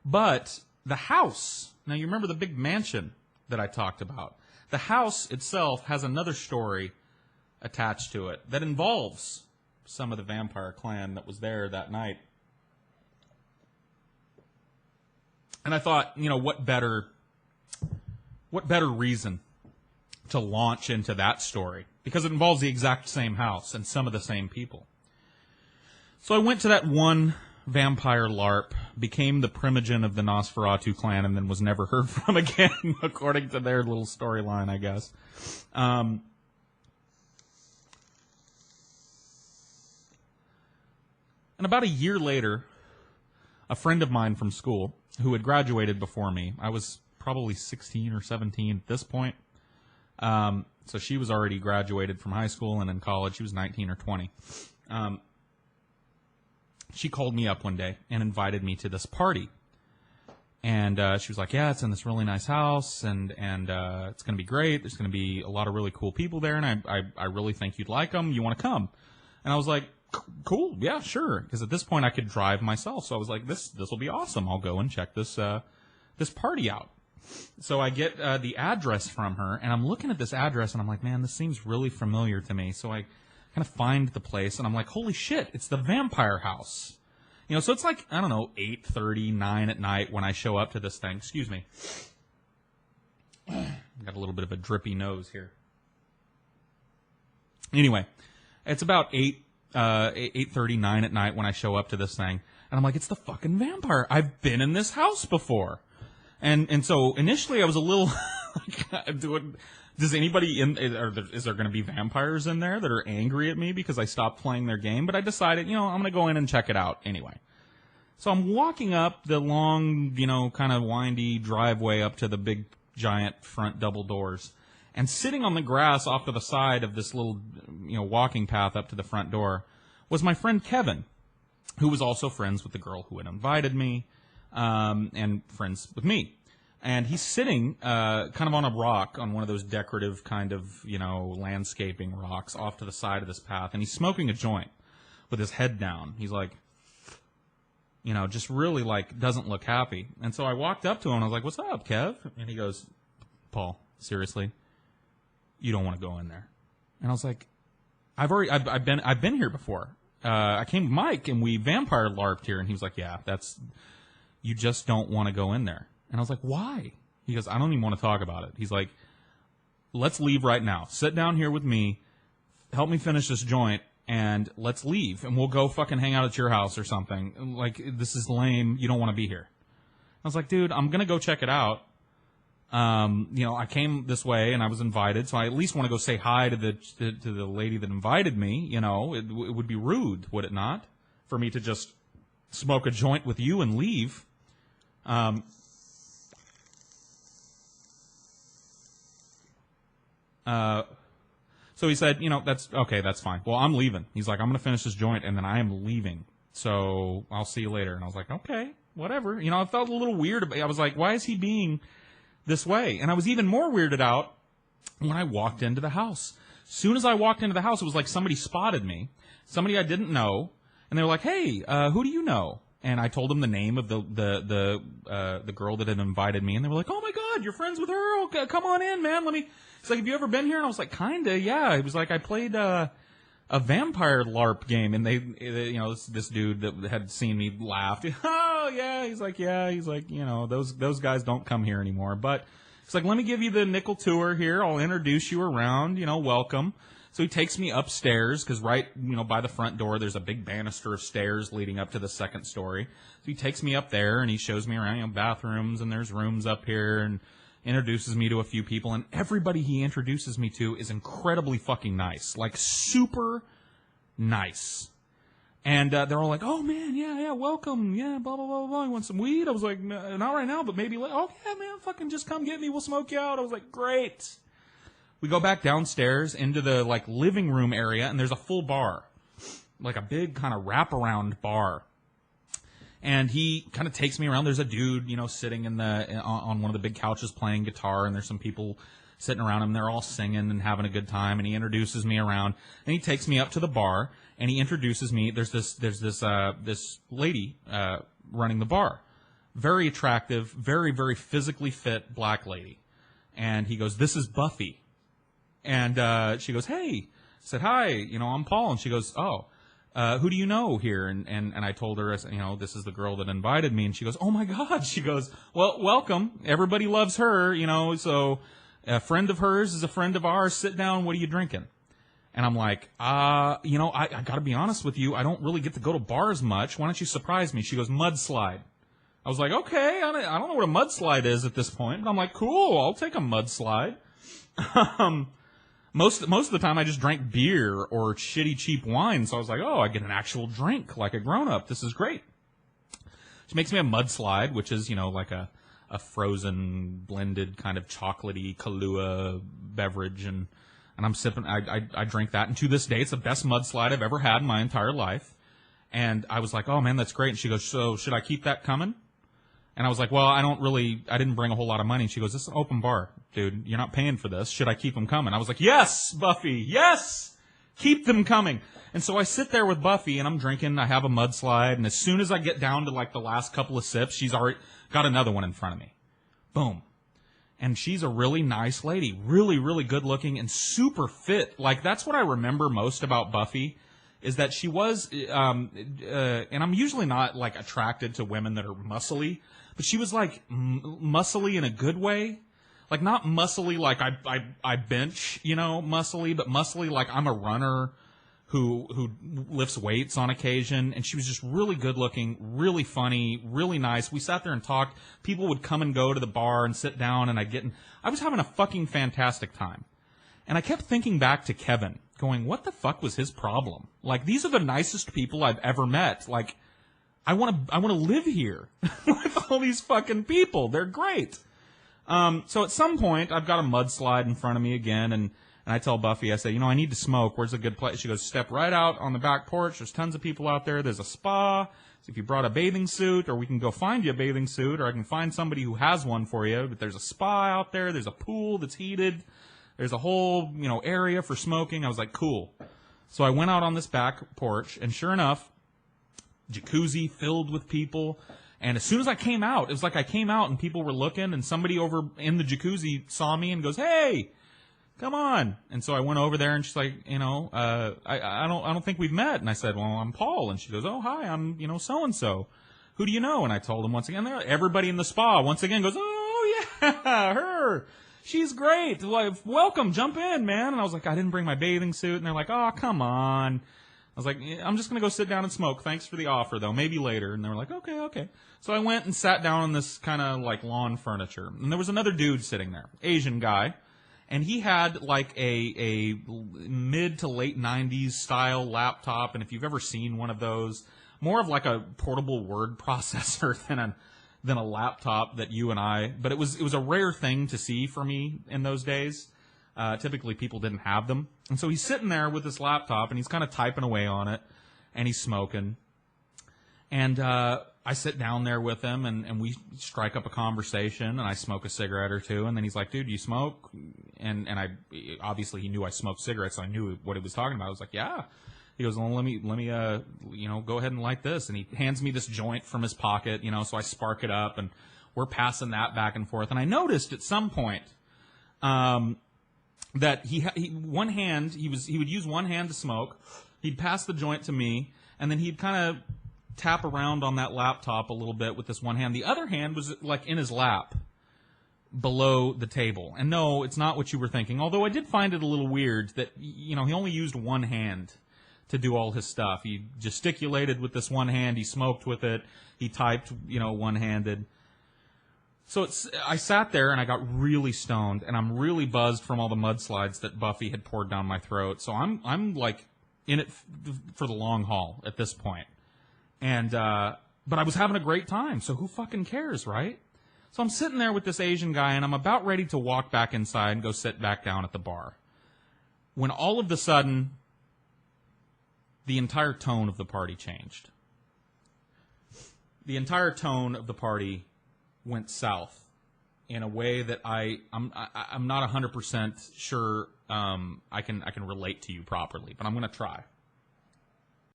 But the house, now you remember the big mansion that I talked about. The house itself has another story attached to it that involves some of the vampire clan that was there that night. And I thought, what better reason to launch into that story? Because it involves the exact same house and some of the same people. So I went to that one vampire LARP, became the primogen of the Nosferatu clan, and then was never heard from again, according to their little storyline, I guess. And about a year later, a friend of mine from school, who had graduated before me, I was probably 16 or 17 at this point, so she was already graduated from high school and in college. She was 19 or 20. She called me up one day and invited me to this party. And she was like, yeah, it's in this really nice house, and it's going to be great. There's going to be a lot of really cool people there, and I really think you'd like them. You want to come? And I was like, cool, yeah, sure. Because at this point I could drive myself. So I was like, this will be awesome. I'll go and check this party out. So I get the address from her, and I'm looking at this address, and I'm like, man, this seems really familiar to me. So I kind of find the place, and I'm like, holy shit, it's the vampire house. So it's like, I don't know, 8:30, 9 at night when I show up to this thing. Excuse me. Got a little bit of a drippy nose here. Anyway, it's about 8:30, 9 at night when I show up to this thing, and I'm like, it's the fucking vampire. I've been in this house before. And so initially I was a little like, does anybody is there going to be vampires in there that are angry at me because I stopped playing their game? But I decided, I'm going to go in and check it out anyway. So I'm walking up the long, kind of windy driveway up to the big giant front double doors, and sitting on the grass off to the side of this little, walking path up to the front door was my friend Kevin, who was also friends with the girl who had invited me, and friends with me. And he's sitting kind of on a rock, on one of those decorative kind of, landscaping rocks off to the side of this path. And he's smoking a joint with his head down. He's like, just really like doesn't look happy. And so I walked up to him and I was like, what's up, Kev? And he goes, Paul, seriously, you don't want to go in there. And I was like, I've been here before. I came with Mike and we vampire LARPed here. And he was like, yeah, you just don't want to go in there. And I was like, why? He goes, I don't even want to talk about it. He's like, let's leave right now. Sit down here with me, help me finish this joint, and let's leave. And we'll go fucking hang out at your house or something. Like, this is lame. You don't want to be here. I was like, dude, I'm going to go check it out. I came this way and I was invited, so I at least want to go say hi to the lady that invited me. It would be rude, would it not, for me to just smoke a joint with you and leave. So he said, that's okay, that's fine. Well, I'm leaving. He's like, I'm going to finish this joint and then I am leaving. So I'll see you later. And I was like, okay, whatever. I felt a little weird. I was like, why is he being this way? And I was even more weirded out when I walked into the house. Soon as I walked into the house, it was like somebody spotted me, somebody I didn't know. And they were like, hey, who do you know? And I told them the name of the girl that had invited me, and they were like, "Oh my God, you're friends with her? Oh, come on in, man. Let me." It's like, "Have you ever been here?" And I was like, "Kinda, yeah." He was like, "I played a vampire LARP game," and they this dude that had seen me laughed. Oh yeah, he's like, those guys don't come here anymore. But it's like, let me give you the nickel tour here. I'll introduce you around. Welcome. So he takes me upstairs, because right, by the front door, there's a big banister of stairs leading up to the second story. So he takes me up there, and he shows me around, bathrooms, and there's rooms up here, and introduces me to a few people. And everybody he introduces me to is incredibly fucking nice. Like, super nice. And they're all like, oh, man, yeah, welcome, yeah, blah, blah, blah, blah. You want some weed? I was like, not right now, but maybe later. Oh, yeah, man, fucking just come get me. We'll smoke you out. I was like, great. We go back downstairs into the, living room area, and there's a full bar. Like a big kind of wraparound bar. And he kind of takes me around. There's a dude, sitting on one of the big couches playing guitar, and there's some people sitting around him. They're all singing and having a good time, and he introduces me around. And he takes me up to the bar, and he introduces me. There's this lady, running the bar. Very attractive, very, very physically fit black lady. And he goes, "This is Buffy." And she goes, "Hey." I said, "Hi, I'm Paul." And she goes, "Oh, who do you know here?" And I told her, this is the girl that invited me. And she goes, "Oh my God." She goes, "Well, welcome. Everybody loves her, so a friend of hers is a friend of ours. Sit down. What are you drinking?" And I'm like, I got to be honest with you. I don't really get to go to bars much. Why don't you surprise me? She goes, "Mudslide." I was like, okay, I don't know what a mudslide is at this point. But I'm like, cool, I'll take a mudslide. Most of the time I just drank beer or shitty cheap wine. So I was like, oh, I get an actual drink like a grown-up. This is great. She makes me a mudslide, which is, like a frozen, blended kind of chocolatey Kahlua beverage. And I'm sipping, I drink that. And to this day, it's the best mudslide I've ever had in my entire life. And I was like, oh, man, that's great. And she goes, "So should I keep that coming?" And I was like, well, I didn't bring a whole lot of money. And she goes, "This is an open bar, dude. You're not paying for this. Should I keep them coming?" I was like, yes, Buffy, yes, keep them coming. And so I sit there with Buffy, and I'm drinking. I have a mudslide. And as soon as I get down to, the last couple of sips, she's already got another one in front of me. Boom. And she's a really nice lady, really, really good looking and super fit. That's what I remember most about Buffy. Is that she was, and I'm usually not, attracted to women that are muscly, but she was, muscly in a good way. Not muscly like I bench, muscly, but muscly like I'm a runner who lifts weights on occasion. And she was just really good looking, really funny, really nice. We sat there and talked. People would come and go to the bar and sit down, and I was having a fucking fantastic time. And I kept thinking back to Kevin, going, what the fuck was his problem? These are the nicest people I've ever met. I want to live here with all these fucking people. They're great. So at some point, I've got a mudslide in front of me again, and I tell Buffy, I say, I need to smoke. Where's a good place? She goes, "Step right out on the back porch. There's tons of people out there. There's a spa. So if you brought a bathing suit, or we can go find you a bathing suit, or I can find somebody who has one for you. But there's a spa out there. There's a pool that's heated. There's a whole, area for smoking." I was like, cool. So I went out on this back porch, and sure enough, jacuzzi filled with people. And as soon as I came out, it was like I came out and people were looking, and somebody over in the jacuzzi saw me and goes, "Hey, come on." And so I went over there, and she's like, I don't think we've met. And I said, "Well, I'm Paul." And she goes, "Oh, hi, I'm, so-and-so. Who do you know?" And I told him once again, everybody in the spa once again goes, "Oh, yeah, her. She's great. Welcome, jump in, man." And I was like, I didn't bring my bathing suit. And they're like, "Oh, come on." I was like, "I'm just going to go sit down and smoke. Thanks for the offer, though. Maybe later." And they were like, okay. So I went and sat down on this kind of lawn furniture. And there was another dude sitting there, Asian guy. And he had a mid to late 90s style laptop. And if you've ever seen one of those, more of a portable word processor than a laptop that you and I, but it was a rare thing to see for me in those days. Typically people didn't have them. And so he's sitting there with this laptop, and he's kind of typing away on it, and he's smoking. And I sit down there with him, and we strike up a conversation, and I smoke a cigarette or two, and then he's like, "Dude, do you smoke?" And I obviously he knew I smoked cigarettes, so I knew what he was talking about. I was like, "Yeah." He goes, "Well, let me, go ahead and light this." And he hands me this joint from his pocket, so I spark it up, and we're passing that back and forth. And I noticed at some point, that he one hand, he would use one hand to smoke. He'd pass the joint to me, and then he'd kind of tap around on that laptop a little bit with this one hand. The other hand was in his lap below the table. And no, it's not what you were thinking. Although I did find it a little weird that, he only used one hand to do all his stuff. He gesticulated with this one hand. He smoked with it. He typed, one-handed. So I sat there and I got really stoned, and I'm really buzzed from all the mudslides that Buffy had poured down my throat. So I'm in it for the long haul at this point. And but I was having a great time. So who fucking cares, right? So I'm sitting there with this Asian guy, and I'm about ready to walk back inside and go sit back down at the bar, when all of a sudden the entire tone of the party changed. The entire tone of the party went south in a way that I'm not 100% sure I can relate to you properly, but I'm going to try.